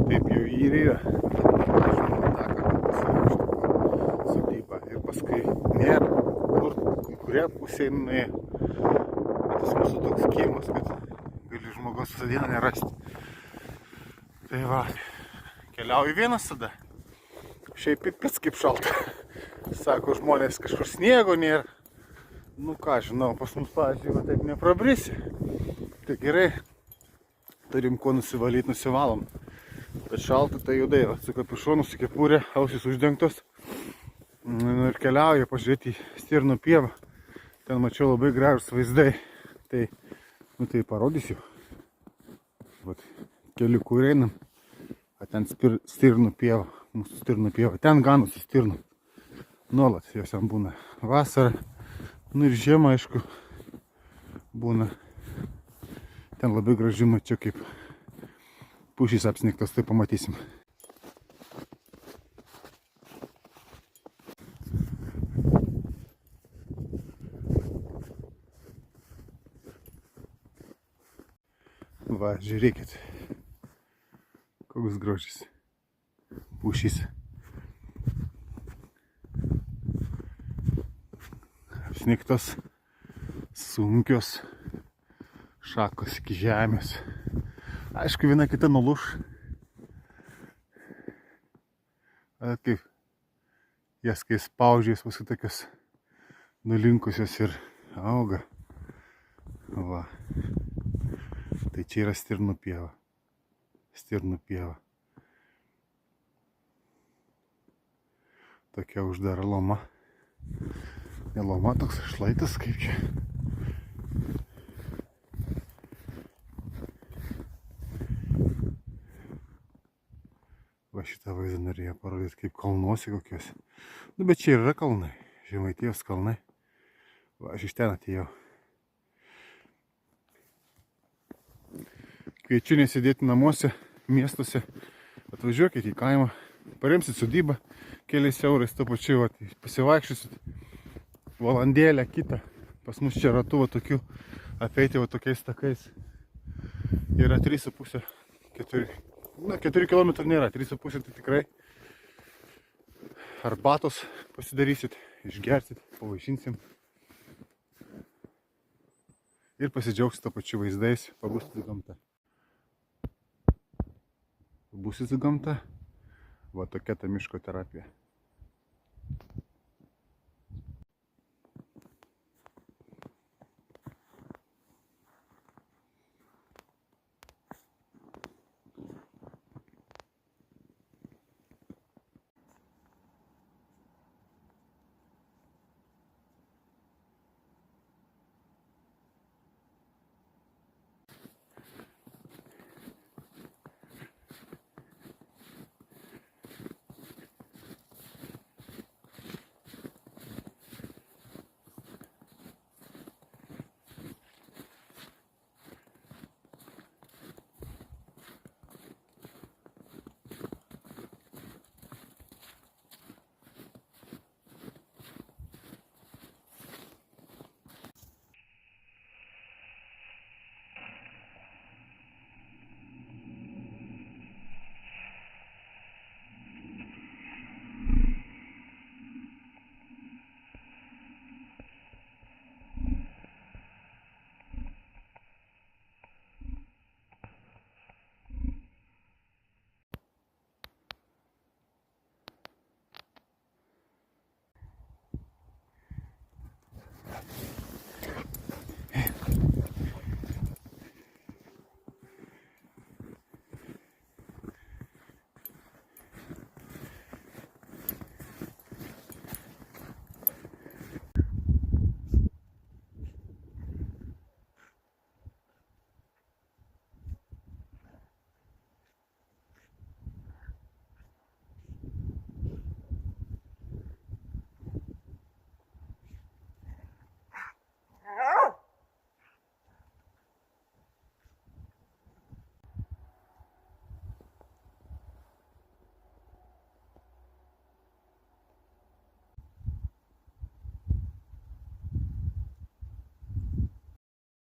Taip jau įrėjo. Sodybą. Ir paskui nėra, kuria pusė nuėjo. Bet tas mūsų toks kiemas, kad gali žmogaus visą dieną nerasti. Tai va, keliauju vienas tada. Šiaip pits kaip šalta. Sako, žmonės kažkur sniego nėra. Nu ką, žinau, pas mus, pavyzdžiui, va taip neprabrisi. Tai gerai, turim ko nusivalyti, nusivalom. Bet šalta tai judai, va, su kapišonu, su kepurė, ausis uždengtos. Ir keliauju pažiūrėti į stirnų pievą. Ten mačiau labai gražus vaizdai. Tai, tai parodysiu. Vat, keliuku einam. A ten stirnų pieva, mūsų stirnų pieva. Ten ganosi stirnų. Nuolat jos ten būna vasarą. Nu ir žiemą, aišku, būna. Ten labai gražiai mačiau, kaip pušys apsnigtos, tai pamatysim. Va, žiūrėkit, koks grožis pušys. Apsnigtos, sunkios šakos iki žemės. Aišku, viena kita nulūš. Kaip jas, kai spaudžiais, paskui tokios nulinkusios ir auga. Va. Tai čia yra stirnų pieva. Stirnų pieva. Tokia uždara loma. Ne loma, toks šlaitas kaip čia. Va šitą vaizdą norėjau parodyti kaip kalnuose kokiuose. Nu bet čia yra kalnai. Žemaitijos kalnai. Va aš iš ten atėjau. Kviečiu nesėdėti namuose, miestuose. Atvažiuokite į kaimą. Paremsit sodybą keliais eurais, tuo pačiu pasivaikščiosit valandėlę kitą. Pas mus čia ratu va tokių apeiti va tokiais takais. Yra 3,5, 4. Na, 4 km nėra, 3,5 tai tikrai. Arbatos pasidarysit, išgersit, pavaišinsim. Ir pasidžiaugsit tą pačiu vaizdais, pabūsit su gamta. Pabūsit su gamta. Va tokia ta miško terapija.